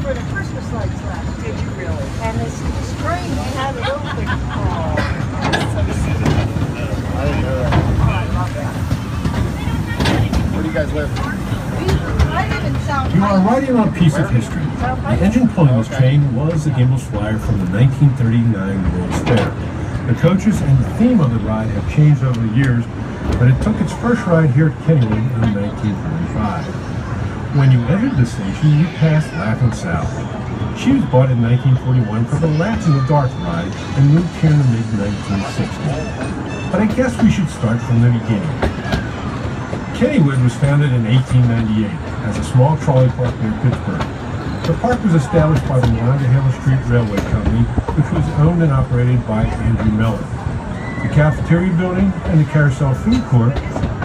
for the Christmas lights last year. Did you really? And this spring they had it open. Oh, that's so sweet. I didn't know that. Oh, I love that. Where do you guys live? I live in South You are writing on a piece of history. The engine pulling this train was the Gimbals Flyer from the 1939 World's Fair. The coaches and the theme of the ride have changed over the years, but it took its first ride here at Kennywood in 1945. When you entered the station, you passed Laughing Sal. She was bought in 1941 for the Laughs in the Dark ride and moved here in the mid-1960s. But I guess we should start from the beginning. Kennywood was founded in 1898 as a small trolley park near Pittsburgh. The park was established by the Monongahela Street Railway Company, which was owned and operated by Andrew Mellon. The cafeteria building and the Carousel Food Court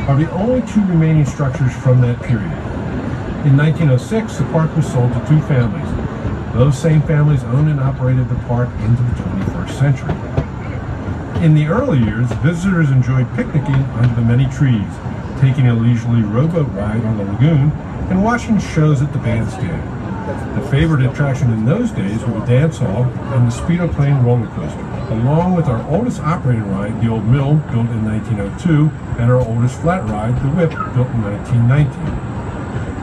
are the only two remaining structures from that period. In 1906, the park was sold to two families. Those same families owned and operated the park into the 21st century. In the early years, visitors enjoyed picnicking under the many trees, taking a leisurely rowboat ride on the lagoon, and watching shows at the bandstand. The favorite attraction in those days were the dance hall and the speedoplane roller coaster, along with our oldest operating ride, the Old Mill, built in 1902, and our oldest flat ride, the Whip, built in 1919.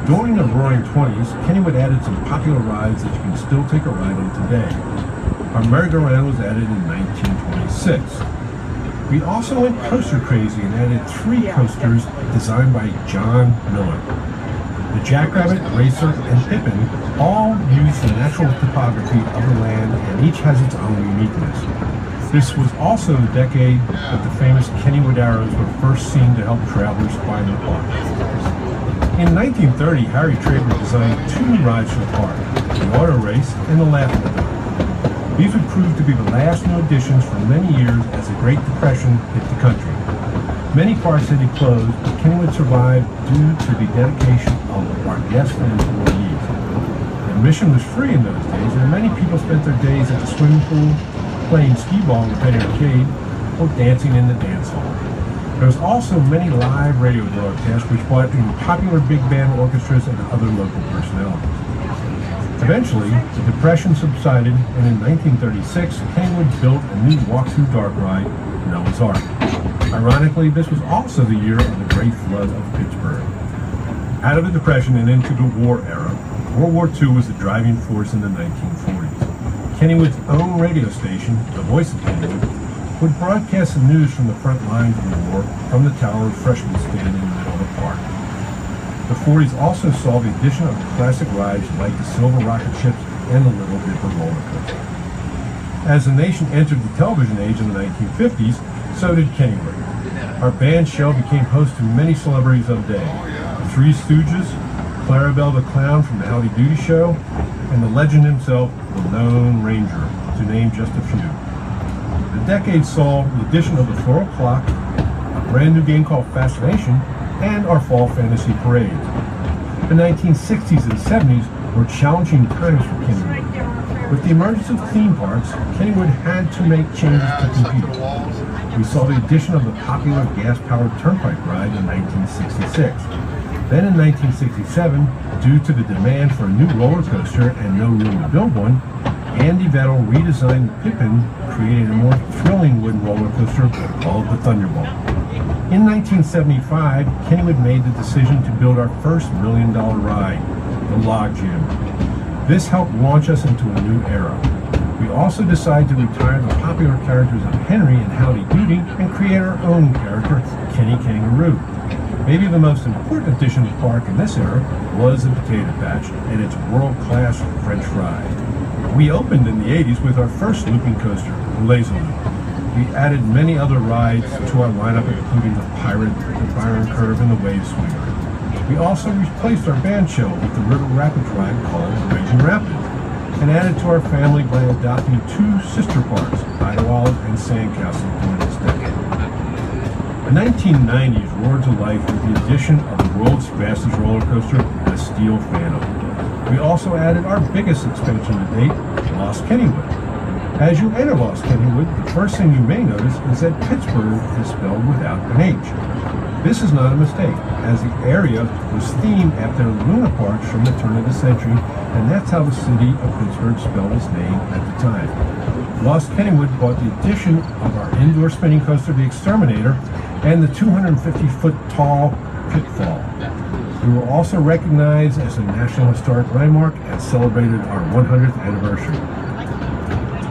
During the Roaring 20s, Kennywood added some popular rides that you can still take a ride on today. Our merry-go-round was added in 1926. We also went coaster crazy and added 3 coasters designed by John Miller. The Jackrabbit, Racer, and Pippin all use the natural topography of the land, and each has its own uniqueness. This was also the decade that the famous Kennywood arrows were first seen to help travelers find the park. In 1930, Harry Traber designed 2 rides for the park, the Auto Race and the Laughing Dog. These would prove to be the last new additions for many years as the Great Depression hit the country. Many parks had to close, but Kennywood survived due to the dedication of our guests and employees. Admission was free in those days, and many people spent their days at the swimming pool, playing skee-ball in the Penny Arcade, or dancing in the dance hall. There was also many live radio broadcasts which brought in popular big band orchestras and other local personalities. Eventually, the Depression subsided, and in 1936, Kennywood built a new walk-through dark ride, Noah's Ark. Ironically, this was also the year of the Great Flood of Pittsburgh. Out of the Depression and into the war era, World War II was the driving force in the 1940s. Kennywood's own radio station, the Voice of Kennywood, would broadcast the news from the front lines of the war from the tower refreshment stand in the middle of the park. The 40s also saw the addition of classic rides like the Silver Rocket Ships and the Little Dipper roller coaster. As the nation entered the television age in the 1950s, so did Kennywood. Our band shell became host to many celebrities of the day. The Three Stooges, Clarabelle the Clown from the Howdy Doody Show, and the legend himself, the Lone Ranger, to name just a few. The decade saw the addition of the Floral Clock, a brand new game called Fascination, and our Fall Fantasy Parade. The 1960s and 70s were challenging times for Kennywood. With the emergence of theme parks, Kennywood had to make changes to compete. We saw the addition of the popular gas-powered Turnpike ride in 1966. Then in 1967, due to the demand for a new roller coaster and no room to build one, Andy Vettel redesigned the Pippin, creating a more thrilling wooden roller coaster called the Thunderbolt. In 1975, Kennywood made the decision to build our first $1 million ride, the Log Jam. This helped launch us into a new era. We also decided to retire the popular characters of Henry and Howdy Doody and create our own character, Kenny Kangaroo. Maybe the most important addition to the park in this era was the Potato Patch and its world-class French fries. We opened in the 80s with our first looping coaster, the Laser Loop. We added many other rides to our lineup, including the Pirate, the Byron Curve, and the Wave Swinger. We also replaced our band shell with the River Rapids ride called Raging Rapids, and added to our family by adopting 2 sister parks, Idlewild and Sandcastle, during this decade. The 1990s roared to life with the addition of the world's fastest roller coaster, the Steel Phantom. We also added our biggest expansion to date, Lost Kennywood. As you enter Lost Kennywood, the first thing you may notice is that Pittsburgh is spelled without an H. This is not a mistake, as the area was themed after Luna Parks from the turn of the century, and that's how the city of Pittsburgh spelled its name at the time. Lost Kennywood bought the addition of our indoor spinning coaster, the Exterminator, and the 250-foot tall Pitfall. We were also recognized as a National Historic Landmark and celebrated our 100th anniversary.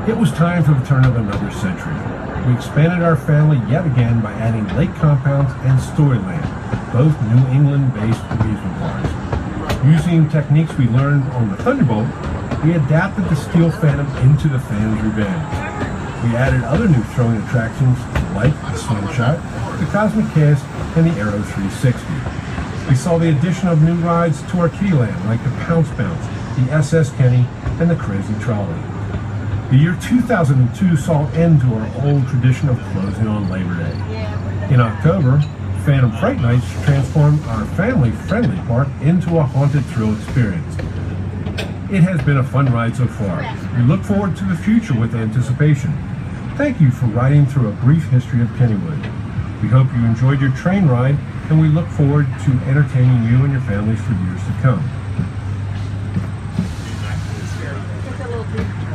It was time for the turn of another century. We expanded our family yet again by adding lake compounds and Storyland, both New England-based amusement parks. Using techniques we learned on the Thunderbolt, we adapted the Steel Phantom into the Phantom's Revenge. We added other new thrilling attractions like the Slingshot, the Cosmic Cast, and the Aero 360. We saw the addition of new rides to our Keyland like the Pounce Bounce, the SS Kenny, and the Crazy Trolley. The year 2002 saw an end to our old tradition of closing on Labor Day. In October, Phantom Fright Nights transformed our family-friendly park into a haunted thrill experience. It has been a fun ride so far. We look forward to the future with anticipation. Thank you for riding through a brief history of Kennywood. We hope you enjoyed your train ride, and we look forward to entertaining you and your families for years to come. Just a little bit.